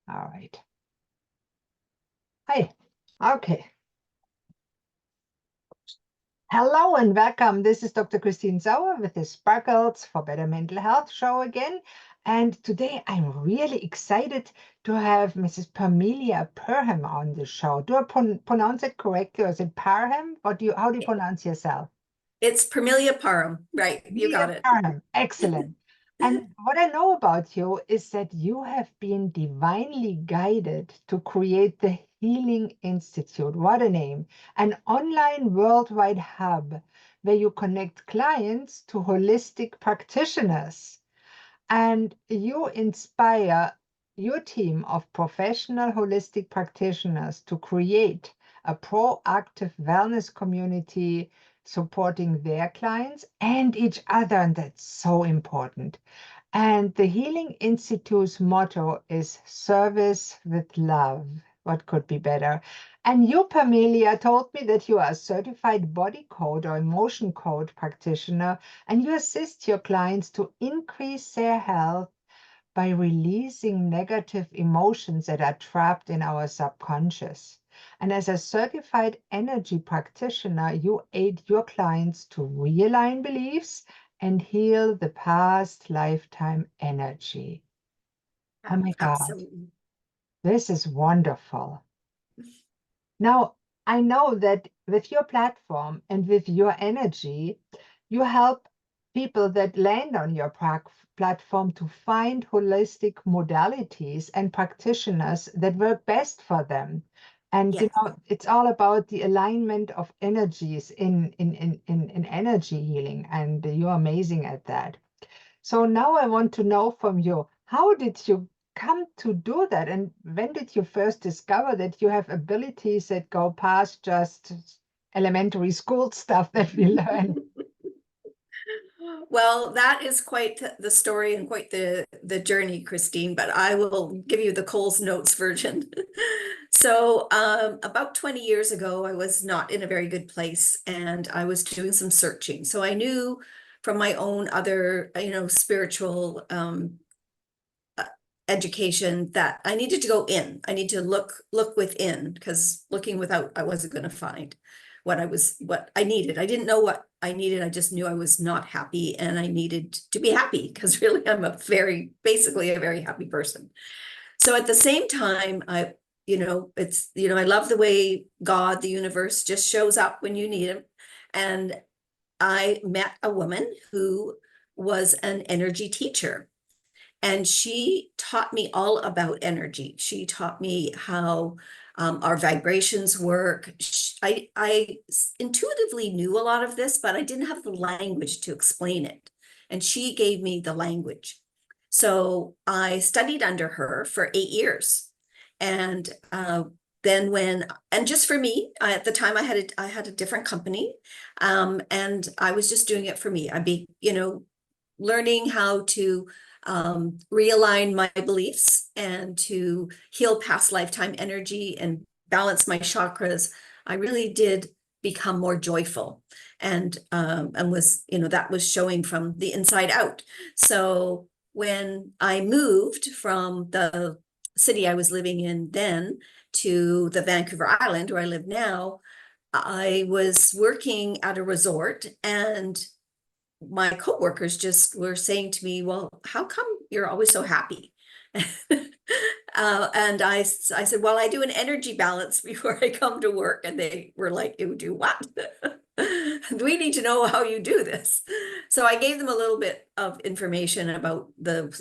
All right. Hi. Okay. Hello and welcome. This is Dr. Christine Sauer with the Sparkles for Better Mental Health show again. And today I'm really excited to have Mrs. Permelia Parham on the show. Do I pronounce it correctly, or is it Parham? How do you pronounce yourself? It's Permelia Parham, right? You got Permelia it. Parham. Excellent. And what I know about you is that you have been divinely guided to create the Healing Institute. What a name. An online worldwide hub where you connect clients to holistic practitioners. And you inspire your team of professional holistic practitioners to create a proactive wellness community supporting their clients and each other. And that's so important. And the Healing Institute's motto is service with love. What could be better? And you, Pamelia, told me that you are a certified body code or emotion code practitioner, and you assist your clients to increase their health by releasing negative emotions that are trapped in our subconscious. And as a certified energy practitioner, you aid your clients to realign beliefs and heal the past lifetime energy. Oh my God, Absolutely. this is wonderful. Now, I know that with your platform and with your energy, you help people that land on your platform to find holistic modalities and practitioners that work best for them. And Yes. it's all about the alignment of energies in energy healing, and you're amazing at that. So now I want to know from you, how did you come to do that? And when did you first discover that you have abilities that go past just elementary school stuff that we learn? Well, that is quite the story and quite the journey, Christine, but I will give you the Coles Notes version. So, about 20 years ago, I was not in a very good place and I was doing some searching. So I knew from my own other, spiritual education that I needed to go in. I need to look within, because looking without, I wasn't going to find what I needed. I didn't know what I needed. I just knew I was not happy and I needed to be happy, because really I'm basically a very happy person. So at the same time, I love the way God, the universe, just shows up when you need him. And I met a woman who was an energy teacher. And she taught me all about energy. She taught me how our vibrations work. I intuitively knew a lot of this, but I didn't have the language to explain it. And she gave me the language. So I studied under her for 8 years. And and just for me, at the time I had a different company, and I was just doing it for me. Learning how to realign my beliefs and to heal past lifetime energy and balance my chakras. I really did become more joyful, and was, that was showing from the inside out. So when I moved from the city I was living in then to the Vancouver Island where I live now, I was working at a resort, and my coworkers just were saying to me, well, how come you're always so happy? And I said, well, I do an energy balance before I come to work. And they were like, you do what? We need to know how you do this. So I gave them a little bit of information about the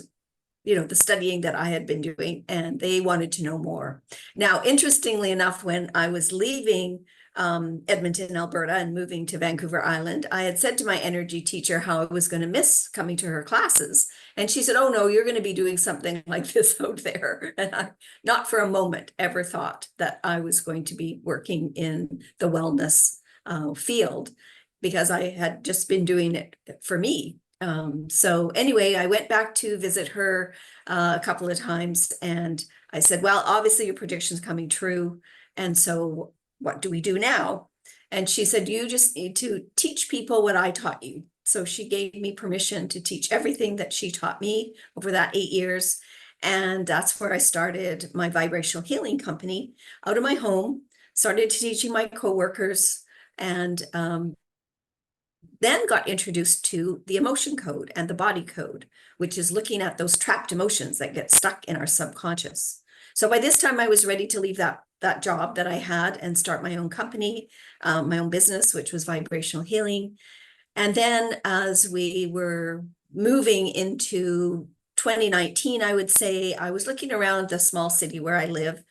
studying that I had been doing, and they wanted to know more. Now, interestingly enough, when I was leaving Edmonton, Alberta, and moving to Vancouver Island, I had said to my energy teacher how I was going to miss coming to her classes. And she said, oh, no, you're going to be doing something like this out there. And I, not for a moment, ever thought that I was going to be working in the wellness field, because I had just been doing it for me. So anyway, I went back to visit her a couple of times, and I said, well, obviously your prediction's coming true. And so what do we do now? And she said, you just need to teach people what I taught you. So she gave me permission to teach everything that she taught me over that 8 years. And that's where I started my vibrational healing company out of my home, started teaching my coworkers, and then got introduced to the emotion code and the body code, which is looking at those trapped emotions that get stuck in our subconscious. So by this time I was ready to leave that job that I had and start my own company, my own business, which was vibrational healing. And then as we were moving into 2019, I would say I was looking around the small city where I live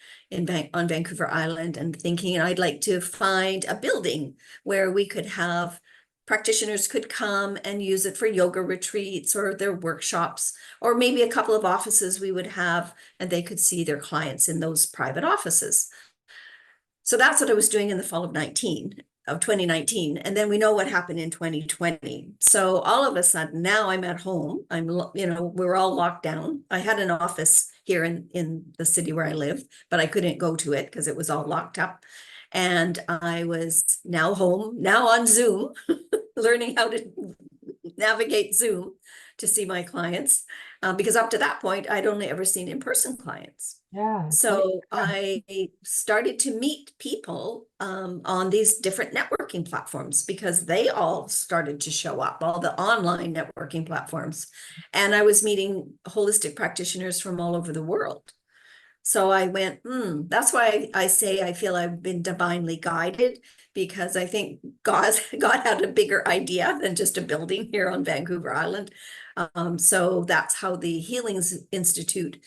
on Vancouver Island and thinking I'd like to find a building where we could have practitioners could come and use it for yoga retreats or their workshops, or maybe a couple of offices we would have, and they could see their clients in those private offices. So that's what I was doing in the fall of 2019. And then we know what happened in 2020. So all of a sudden now I'm at home. We're all locked down. I had an office here in the city where I live, but I couldn't go to it because it was all locked up. And I was now home, now on Zoom, learning how to navigate Zoom to see my clients. Because up to that point, I'd only ever seen in-person clients. Yeah. So I started to meet people on these different networking platforms because they all started to show up, all the online networking platforms. And I was meeting holistic practitioners from all over the world. So I went, that's why I say I feel I've been divinely guided, because I think God had a bigger idea than just a building here on Vancouver Island. So that's how the Healings Institute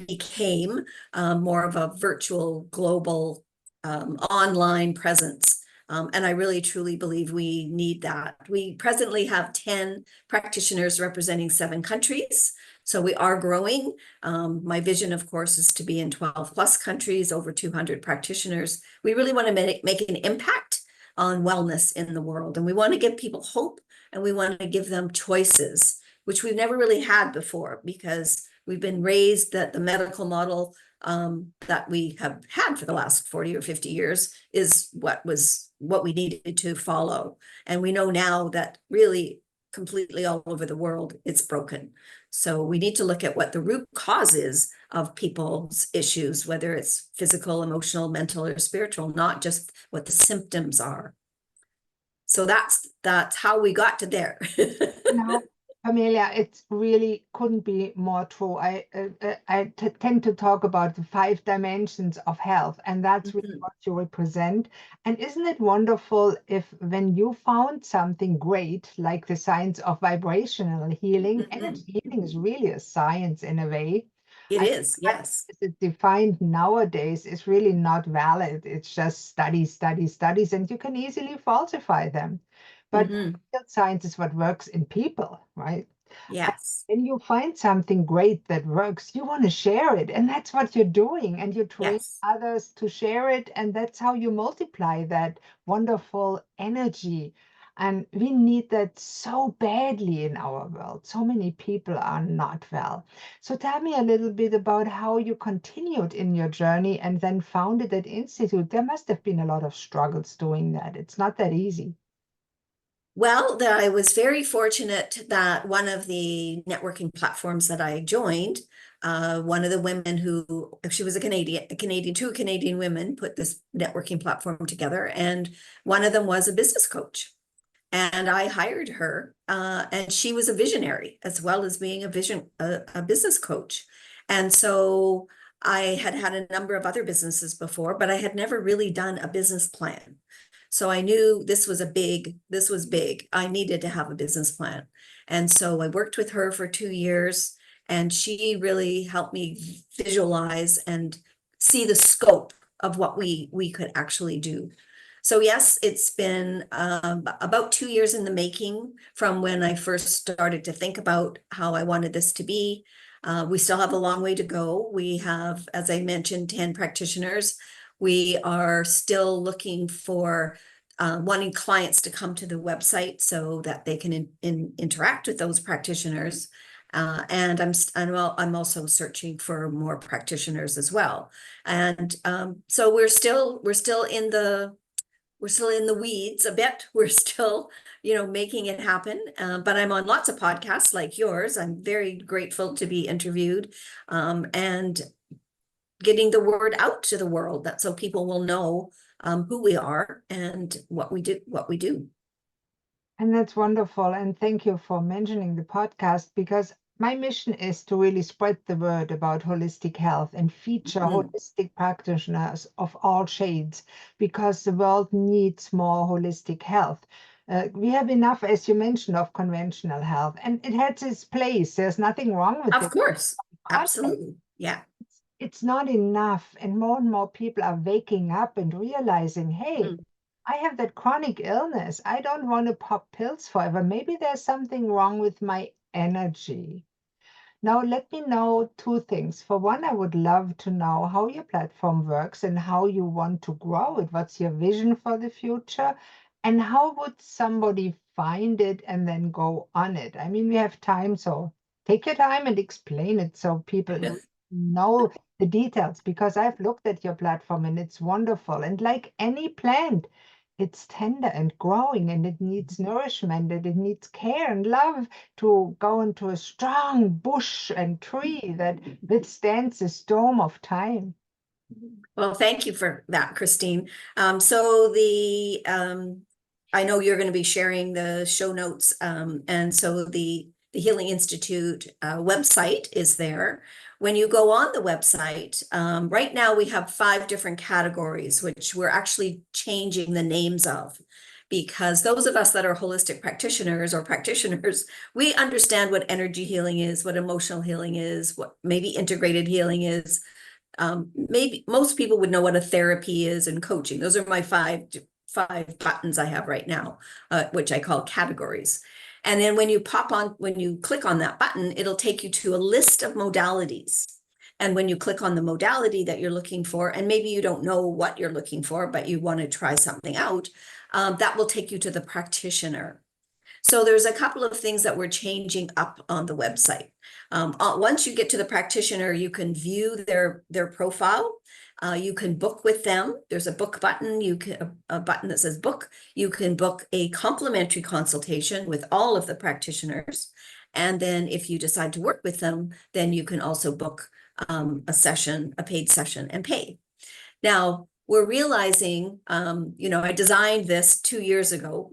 became more of a virtual global online presence. And I really truly believe we need that. We presently have 10 practitioners representing 7 countries. So we are growing. My vision, of course, is to be in 12 plus countries, over 200 practitioners. We really want to make an impact on wellness in the world. And we want to give people hope, and we want to give them choices, which we've never really had before, because we've been raised that the medical model that we have had for the last 40 or 50 years is what we needed to follow. And we know now that really completely all over the world, it's broken. So we need to look at what the root cause is of people's issues, whether it's physical, emotional, mental, or spiritual, not just what the symptoms are. So that's how we got to there. Now, Permelia, it really couldn't be more true. I tend to talk about the 5 dimensions of health, and that's really what you represent. And isn't it wonderful if when you found something great, like the science of vibrational healing, energy healing is really a science in a way. It I think is, what yes. is defined nowadays is really not valid. It's just studies, studies, studies, and you can easily falsify them. But real science is what works in people, right? And Yes. when you find something great that works, you want to share it. And that's what you're doing. And you train Yes. others to share it. And that's how you multiply that wonderful energy. And we need that so badly in our world. So many people are not well. So tell me a little bit about how you continued in your journey and then founded that institute. There must have been a lot of struggles doing that. It's not that easy. Well, I was very fortunate that one of the networking platforms that I joined, one of the women who, she was a Canadian, 2 Canadian women put this networking platform together, and one of them was a business coach. And I hired her, and she was a visionary as well as being a business coach. And so I had had a number of other businesses before, but I had never really done a business plan. So I knew this was big. I needed to have a business plan. And so I worked with her for 2 years, and she really helped me visualize and see the scope of what we could actually do. So yes, it's been about 2 years in the making from when I first started to think about how I wanted this to be. We still have a long way to go. We have, as I mentioned, 10 practitioners. We are still looking for wanting clients to come to the website so that they can interact with those practitioners. And I'm also searching for more practitioners as well. And so we're still in the in the weeds a bit. We're still, making it happen. But I'm on lots of podcasts like yours. I'm very grateful to be interviewed, and getting the word out to the world, that so people will know who we are and what we do. And that's wonderful. And thank you for mentioning the podcast, because my mission is to really spread the word about holistic health and feature holistic practitioners of all shades, because the world needs more holistic health. We have enough, as you mentioned, of conventional health, and it has its place. There's nothing wrong with Of it. course, But absolutely, yeah. it's not enough. And more people are waking up and realizing, hey, I have that chronic illness. I don't want to pop pills forever. Maybe there's something wrong with my energy. Now, let me know two things. For one, I would love to know how your platform works and how you want to grow it. What's your vision for the future? And how would somebody find it and then go on it? I mean, we have time, so take your time and explain it so people know the details, because I've looked at your platform and it's wonderful. And like any plant, it's tender and growing, and it needs nourishment, and it needs care and love to go into a strong bush and tree that withstands the storm of time. Well, thank you for that, Christine. So I know you're going to be sharing the show notes, and so the Healing Institute website is there. When you go on the website, right now we have 5 different categories, which we're actually changing the names of, because those of us that are holistic practitioners, we understand what energy healing is, what emotional healing is, what maybe integrated healing is. Maybe most people would know what a therapy is and coaching. Those are my five buttons I have right now, which I call categories. And then when you click on that button, it'll take you to a list of modalities. And when you click on the modality that you're looking for, and maybe you don't know what you're looking for, but you want to try something out, that will take you to the practitioner. So there's a couple of things that we're changing up on the website. Once you get to the practitioner, you can view their profile. You can book with them. There's a book button. A button that says book. You can book a complimentary consultation with all of the practitioners. And then if you decide to work with them, then you can also book a paid session, and pay. Now, we're realizing, I designed this 2 years ago.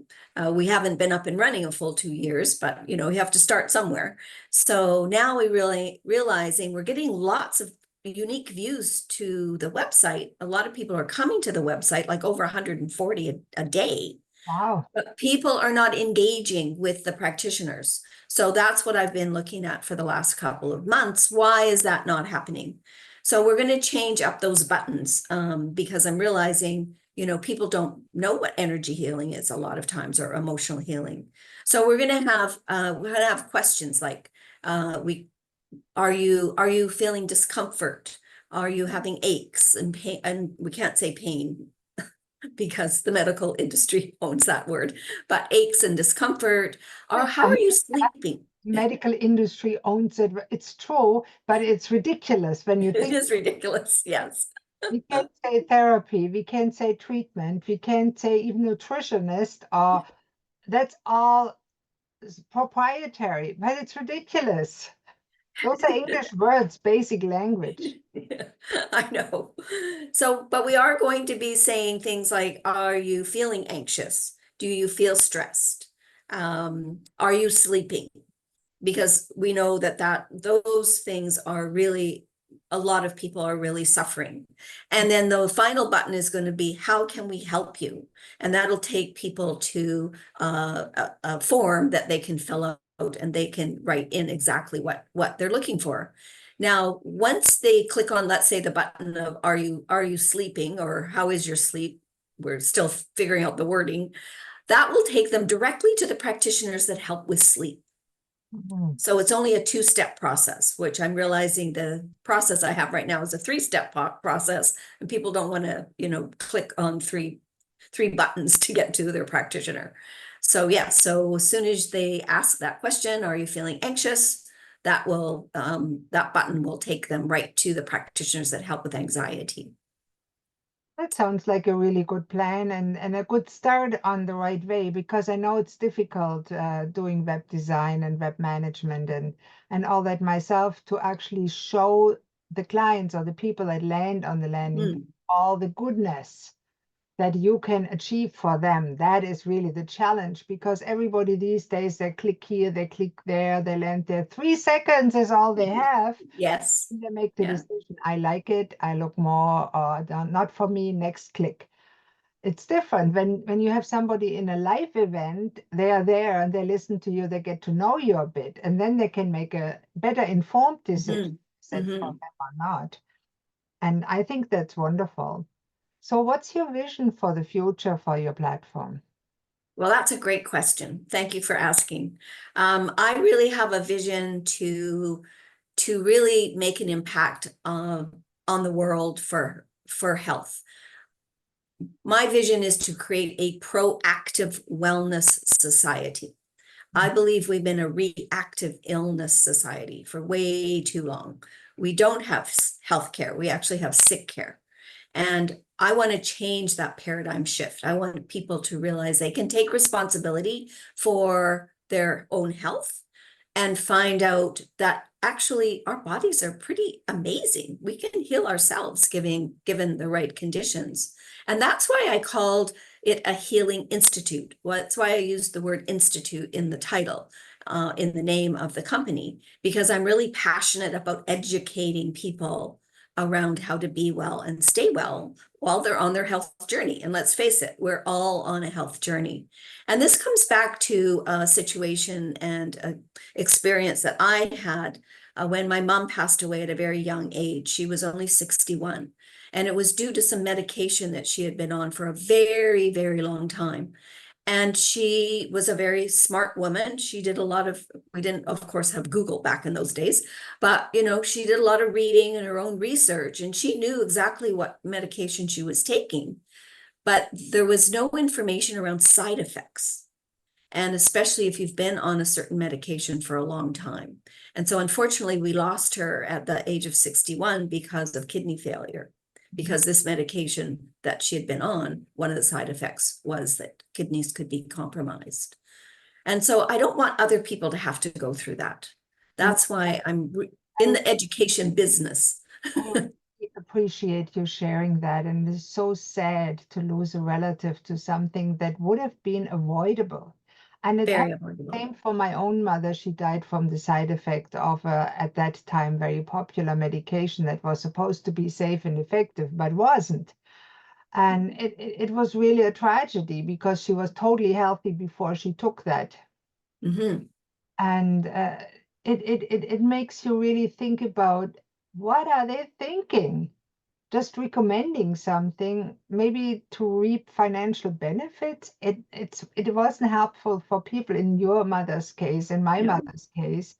We haven't been up and running a full 2 years, but, we have to start somewhere. So now we really realizing we're getting lots of unique views to the website. A lot of people are coming to the website, like over 140 a day. Wow. But people are not engaging with the practitioners. So that's what I've been looking at for the last couple of months. Why is that not happening? So we're going to change up those buttons, because I'm realizing, people don't know what energy healing is a lot of times, or emotional healing. So we're going to have questions like, are you feeling discomfort? Are you having aches and pain? And we can't say pain because the medical industry owns that word, but aches and discomfort, or how are you sleeping? Medical industry owns it. It's true, but it's ridiculous when you It think. is ridiculous, yes. We can't say therapy, we can't say treatment, we can't say even nutritionist, or that's all proprietary, but it's ridiculous. Those are English words, basic language. I know. So, but we are going to be saying things like, are you feeling anxious? Do you feel stressed? Are you sleeping? Because we know that those things are really, a lot of people are really suffering. And then the final button is going to be, how can we help you? And that'll take people to a form that they can fill out, and they can write in exactly what they're looking for. Now, once they click on, let's say, the button of are you sleeping, or how is your sleep? We're still figuring out the wording. That will take them directly to the practitioners that help with sleep. So it's only a 2-step process, which I'm realizing the process I have right now is a 3-step process, and people don't want to, click on three buttons to get to their practitioner. So yeah, so as soon as they ask that question, are you feeling anxious? That button will take them right to the practitioners that help with anxiety. That sounds like a really good plan and a good start on the right way, because I know it's difficult doing web design and web management and all that myself, to actually show the clients or the people that land on the landing page Mm, all the goodness that you can achieve for them. That is really the challenge, because everybody these days, they click here, they click there, they land there. 3 seconds is all they have. yes. They make the Yeah. decision. I like it. I look more, not for me. Next click. It's different when you have somebody in a live event. They are there and they listen to you. They get to know you a bit, and then they can make a better informed decision. Hmm. Is that for Hmm. them or not? And I think that's wonderful. So, what's your vision for the future for your platform? Well, that's a great question. Thank you for asking. I really have a vision to really make an impact on the world for health. My vision is to create a proactive wellness society. I believe we've been a reactive illness society for way too long. We don't have health care. We actually have sick care. And I want to change that paradigm shift. I want people to realize they can take responsibility for their own health and find out that actually our bodies are pretty amazing. We can heal ourselves given the right conditions. And that's why I called it a healing institute. Well, that's why I used the word institute in the title, in the name of the company, because I'm really passionate about educating people around how to be well and stay well while they're on their health journey. And let's face it, we're all on a health journey. And this comes back to a situation and an experience that I had when my mom passed away at a very young age. She was only 61. And it was due to some medication that she had been on for a very, very long time. And she was a very smart woman. She did a lot of, we didn't, of course, have Google back in those days, but, she did a lot of reading and her own research, and she knew exactly what medication she was taking. But there was no information around side effects. And especially if you've been on a certain medication for a long time. And so unfortunately, we lost her at the age of 61 because of kidney failure, because this medication that she had been on, one of the side effects was that kidneys could be compromised. And so I don't want other people to have to go through that. No, That's why I'm in I, the education business. I really appreciate you sharing that. And it's so sad to lose a relative to something that would have been avoidable. And it Very happened the affordable. same for my own mother. She died from the side effect of a, at that time, very popular medication that was supposed to be safe and effective, but wasn't. And it was really a tragedy, because she was totally healthy before she took that. Mm-hmm. And it makes you really think about, what are they thinking? Just recommending something, maybe to reap financial benefits. It wasn't helpful for people in your mother's case, in my Yeah. mother's case.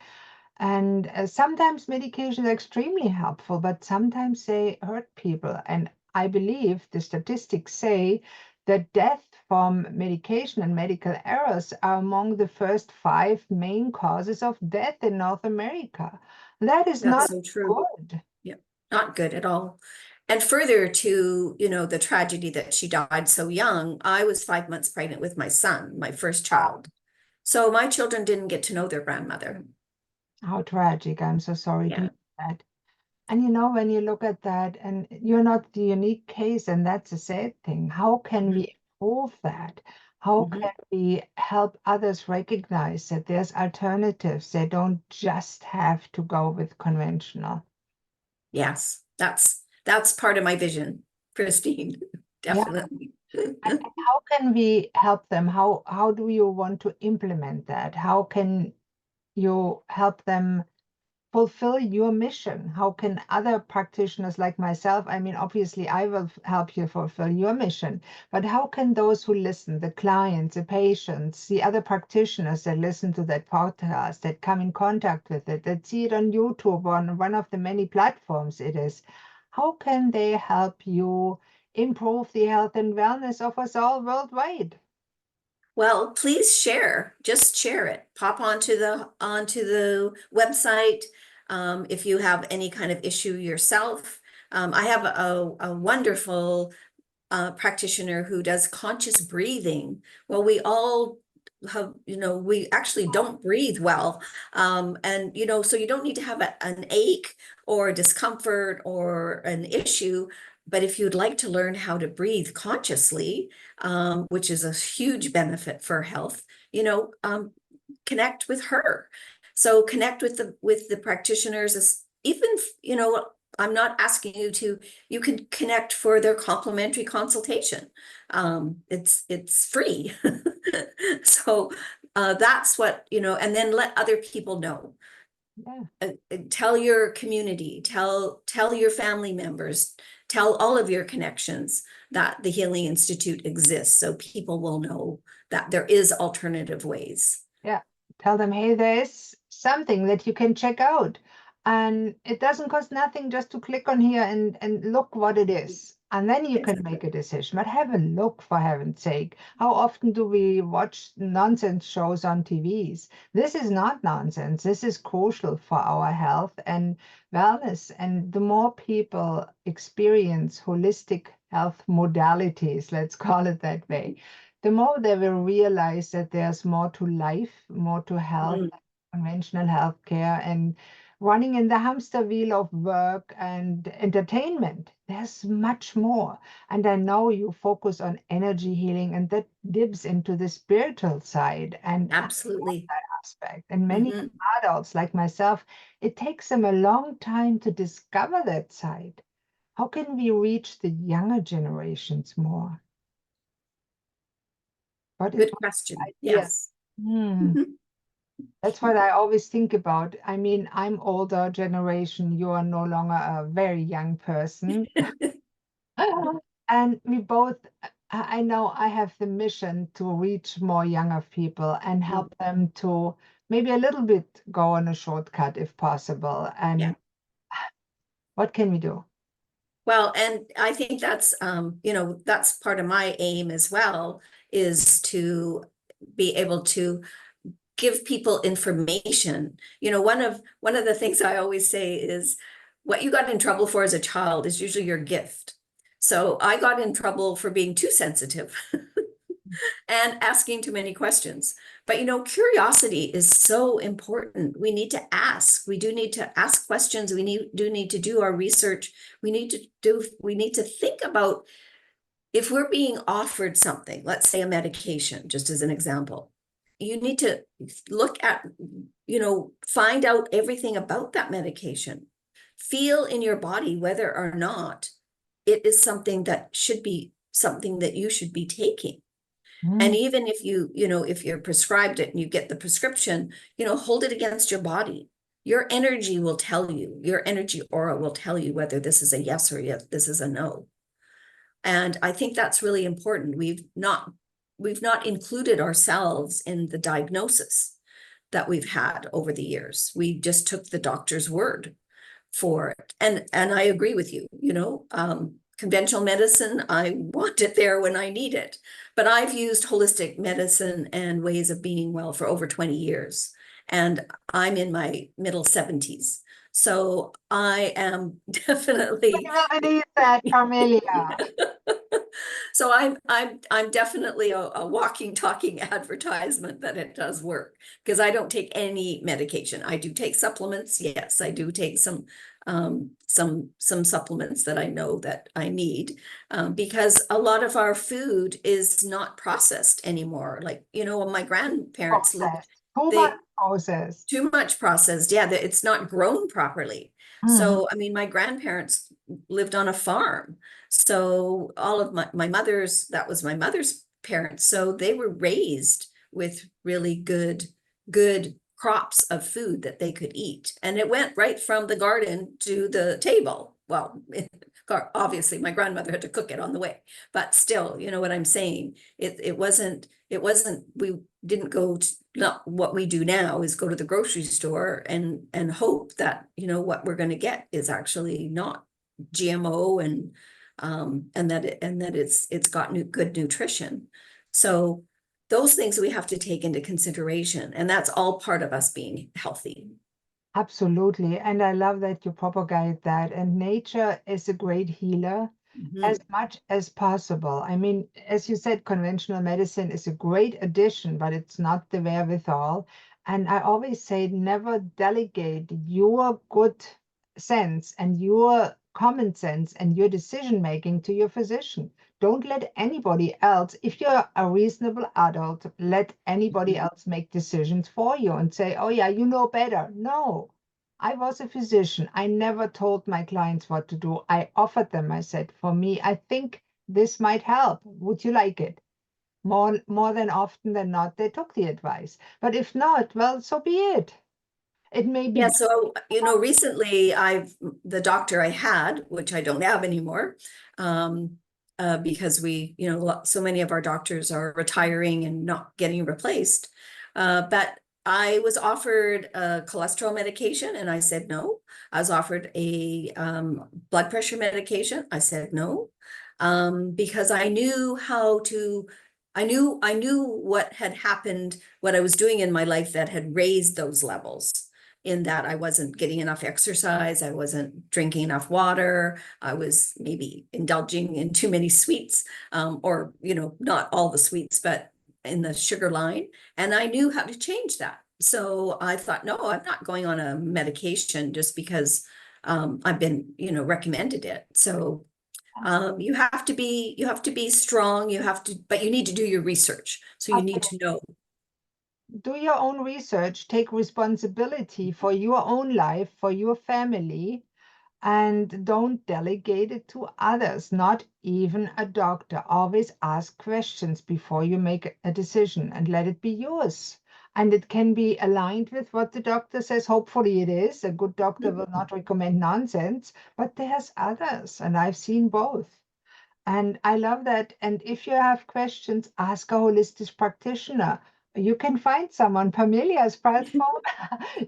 And sometimes medication is extremely helpful, but sometimes they hurt people. And I believe the statistics say that death from medication and medical errors are among the first 5 main causes of death in North America. That is That's not so true. good. Yeah, not good at all. And further to, the tragedy that she died so young, I was 5 months pregnant with my son, my first child. So my children didn't get to know their grandmother. How tragic. I'm so sorry to Yeah. hear that. And when you look at that, and you're not the unique case, and that's a sad thing. How can Mhm. we improve that? How Mhm. can we help others recognize that there's alternatives? They don't just have to go with conventional. Yes, that's part of my vision, Christine. Yeah. Definitely. And how can we help them? How do you want to implement that? How can you help them fulfill your mission? How can other practitioners like myself, I mean, obviously, I will help you fulfill your mission, but how can those who listen, the clients, the patients, the other practitioners that listen to that podcast, that come in contact with it, that see it on YouTube, on one of the many platforms it is, how can they help you improve the health and wellness of us all worldwide? Well, please share. Just share it. Pop onto the website. If you have any kind of issue yourself. I have a wonderful practitioner who does conscious breathing. Well, we all have, we actually don't breathe well. And, so you don't need to have an ache or a discomfort or an issue. But if you'd like to learn how to breathe consciously, which is a huge benefit for health, connect with her. So connect with the practitioners, even, I'm not asking you can connect for their complimentary consultation. It's free. So that's what, and then let other people know. Yeah. Tell your community, tell your family members, tell all of your connections that the Healing Institute exists, so people will know that there is alternative ways. Yeah. Tell them, hey, there's something that you can check out. And it doesn't cost nothing just to click on here and look what it is. And then you can make a decision. But have a look, for heaven's sake. How often do we watch nonsense shows on TVs? This is not nonsense. This is crucial for our health and wellness. And the more people experience holistic health modalities, let's call it that way, the more they will realize that there's more to life, more to health, conventional healthcare, and running in the hamster wheel of work and entertainment. There's much more. And I know you focus on energy healing, and that dips into the spiritual side. And I love Absolutely. that aspect. And many Mhm. adults like myself, it takes them a long time to discover that side. How can we reach the younger generations more? What is Good question. idea? Yes. Hmm. That's what I always think about. I mean, I'm older generation. You are no longer a very young person. And we both, I know I have the mission to reach more younger people and help them to maybe a little bit go on a shortcut if possible. Yeah. And what can we do? Well, and I think that's, that's part of my aim as well, is to be able to give people information. One of the things I always say is, what you got in trouble for as a child is usually your gift. So I got in trouble for being too sensitive and asking too many questions. But curiosity is so important. We need to ask. We do need to ask questions. We do need to do our research. We need to think about, if we're being offered something, let's say a medication, just as an example, you need to look at, find out everything about that medication. Feel in your body whether or not it is something that you should be taking. And Mm, even if if you're prescribed it and you get the prescription, hold it against your body. Your energy will tell you, your energy aura will tell you whether this is a yes or yes, this is a no. And I think that's really important. We've not included ourselves in the diagnosis that we've had over the years. We just took the doctor's word for it. And I agree with you, conventional medicine, I want it there when I need it. But I've used holistic medicine and ways of being well for over 20 years. And I'm in my middle 70s. So I am definitely I really need that, Permelia. so I'm definitely a walking, talking advertisement that it does work, because I don't take any medication. I do take supplements. Yes, I do take some supplements that I know that I need, because a lot of our food is not processed anymore. Like, my grandparents lived, Processed. Too much they processed. too much processed. Yeah, it's not grown properly. Mhm. So, I mean, my grandparents lived on a farm. So all of my mother's, that was my mother's parents. So they were raised with really good crops of food that they could eat. And it went right from the garden to the table. Well, obviously my grandmother had to cook it on the way, but still, you know what I'm saying? It wasn't, we didn't go to, not what we do now is go to the grocery store and hope that, what we're going to get is actually not GMO, and that it's got good nutrition. So those things we have to take into consideration, and that's all part of us being healthy. Absolutely. And I love that you propagate that. And nature is a great healer. Mhm. as much as possible. I mean, as you said, conventional medicine is a great addition, but it's not the wherewithal. And I always say, never delegate your good sense and your common sense and your decision making to your physician. Don't let anybody else, if you're a reasonable adult, let anybody Mhm. else make decisions for you and say, oh, yeah, you know better. No, I was a physician. I never told my clients what to do. I offered them. I said, for me, I think this might help. Would you like it? More than often than not, they took the advice. But if not, well, so be it. It may Yeah, be. so, recently the doctor I had, which I don't have anymore, um, because so many of our doctors are retiring and not getting replaced. But I was offered a cholesterol medication and I said no. I was offered a blood pressure medication. I said no, because I knew what had happened, what I was doing in my life that had raised those levels, in that I wasn't getting enough exercise, I wasn't drinking enough water, I was maybe indulging in too many sweets, or, not all the sweets, but in the sugar line. And I knew how to change that. So I thought, no, I'm not going on a medication just because I've been, recommended it. So you have to be strong, but you need to do your research. So you need to know. Do your own research, take responsibility for your own life, for your family, and don't delegate it to others, not even a doctor. Always ask questions before you make a decision and let it be yours. And it can be aligned with what the doctor says. Hopefully, it is. A good doctor will not recommend nonsense, but there's others, and I've seen both. And I love that. And if you have questions, ask a holistic practitioner. You can find someone, Permelia's platform.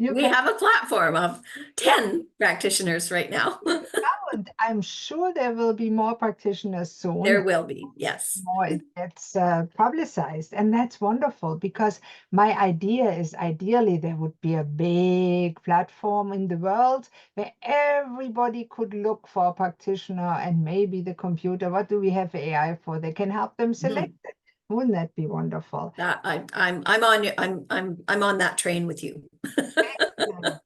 You We can, have a platform of yeah, 10 practitioners right now. and I'm sure there will be more practitioners soon. There will be, yes. More it gets publicized. And that's wonderful because my idea is ideally there would be a big platform in the world where everybody could look for a practitioner and maybe the computer. What do we have AI for? They can help them select Mhm. it. Wouldn't that be wonderful? That I'm on you. I'm on that train with you. Excellent.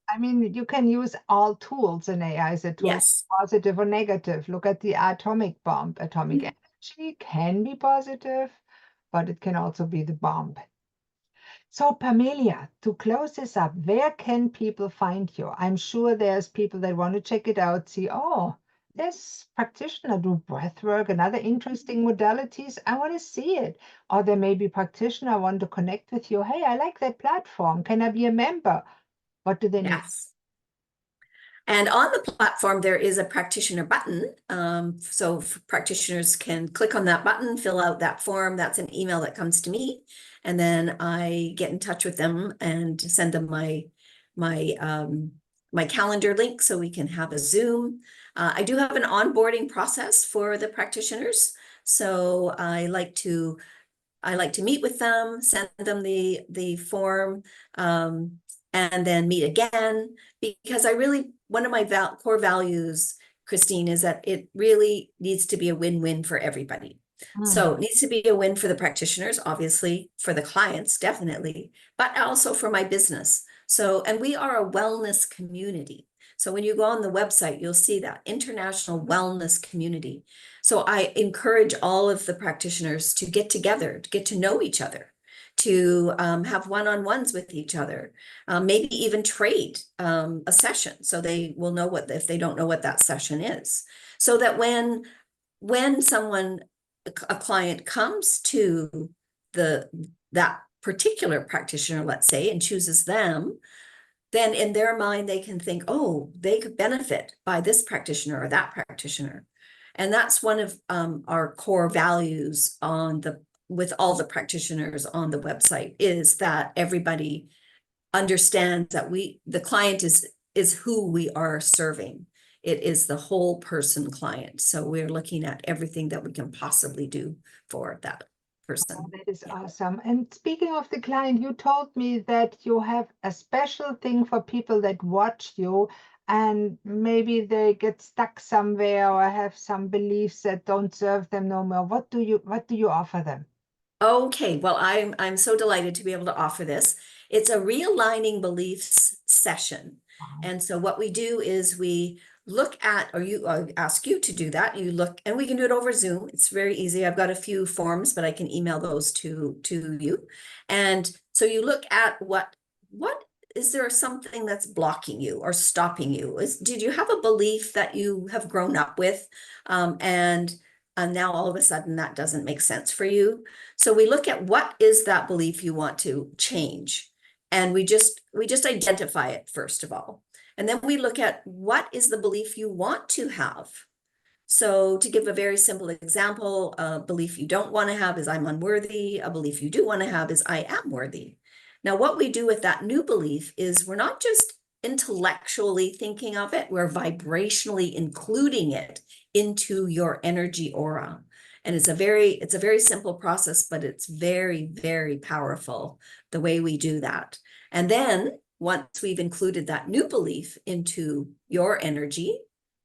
I mean, you can use all tools in AI as a tool, Yes. positive or negative. Look at the atomic bomb. Atomic energy can be positive, but it can also be the bomb. So, Pamelia, to close this up, where can people find you? I'm sure there's people that want to check it out, see, oh, this practitioner do breath work and other interesting modalities. I want to see it. Or there may be practitioner want to connect with you. Hey, I like that platform. Can I be a member? What do they need? Yes. And on the platform, there is a practitioner button. So practitioners can click on that button, fill out that form. That's an email that comes to me. And then I get in touch with them and send them my calendar link so we can have a Zoom. I do have an onboarding process for the practitioners. So I like to meet with them, send them the form, and then meet again, because one of my core values, Christine, is that it really needs to be a win-win for everybody. Hmm. So it needs to be a win for the practitioners, obviously, for the clients, definitely, but also for my business. So, and we are a wellness community. So when you go on the website, you'll see that international wellness community. So I encourage all of the practitioners to get together, to get to know each other, to have one-on-ones with each other, maybe even trade a session so they will know if they don't know what that session is. So that when a client comes to that particular practitioner, let's say, and chooses them, then in their mind, they can think, oh, they could benefit by this practitioner or that practitioner. And that's one of our core values with all the practitioners on the website, is that everybody understands that the client is who we are serving. It is the whole person client. So we're looking at everything that we can possibly do for that Oh, person. that is Yeah. awesome. And speaking of the client, you told me that you have a special thing for people that watch you and maybe they get stuck somewhere or have some beliefs that don't serve them no more. What do you offer them? Okay, well, I'm so delighted to be able to offer this. It's a realigning beliefs session. Wow. And so what we do is we look at, or you ask you to do that. You look, and we can do it over Zoom. It's very easy. I've got a few forms, but I can email those to you. And so you look at what is there something that's blocking you or stopping you? Did you have a belief that you have grown up with, and now all of a sudden that doesn't make sense for you? So we look at what is that belief you want to change. And we just identify it first of all. And then we look at what is the belief you want to have. So to give a very simple example, a belief you don't want to have is I'm unworthy. A belief you do want to have is I am worthy. Now, what we do with that new belief is we're not just intellectually thinking of it, we're vibrationally including it into your energy aura. And it's a very simple process, but it's very, very powerful the way we do that. And then once we've included that new belief into your energy,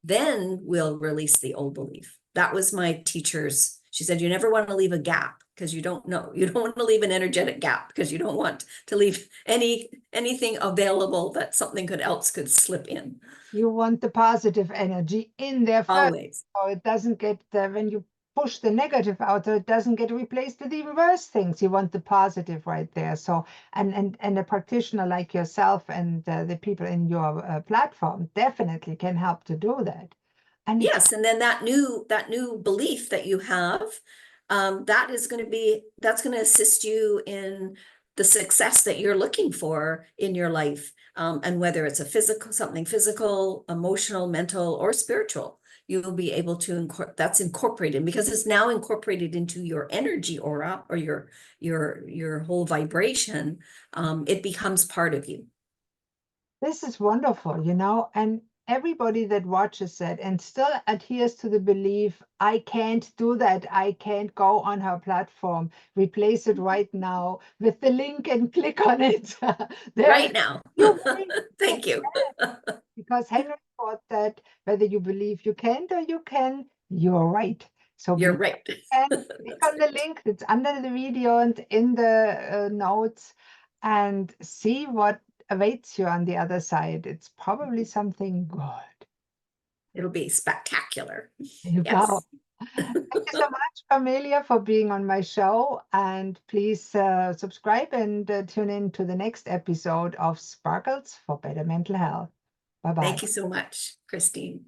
then we'll release the old belief. That was my teacher's. She said, you never want to leave a gap because you don't know. You don't want to leave an energetic gap because you don't want to leave anything available that something else could slip in. You want the positive energy in there first, Always. so it doesn't get, when you push the negative out, so it doesn't get replaced with even worse things. You want the positive right there. So, and a practitioner like yourself and the people in your platform definitely can help to do that. And it's Yes, and then that new belief that you have, that's going to assist you in the success that you're looking for in your life. And whether it's something physical, emotional, mental, or spiritual, you'll be able to that's incorporated because it's now incorporated into your energy aura or your whole vibration. It becomes part of you. This is wonderful, and everybody that watches it and still adheres to the belief, I can't do that, I can't go on her platform, replace it right now with the link and click on it. There's Right now. you way, Thank you. because Henry thought that whether you believe you can't or you can, you're right. So You're believe right. you can, click on the link that's under the video and in the notes, and see what awaits you on the other side. It's probably something good. It'll be spectacular. You go. Yes. Thank you so much, Permelia, for being on my show. And please subscribe and tune in to the next episode of Sparkles for Better Mental Health. Bye-bye. Thank you so much, Christine.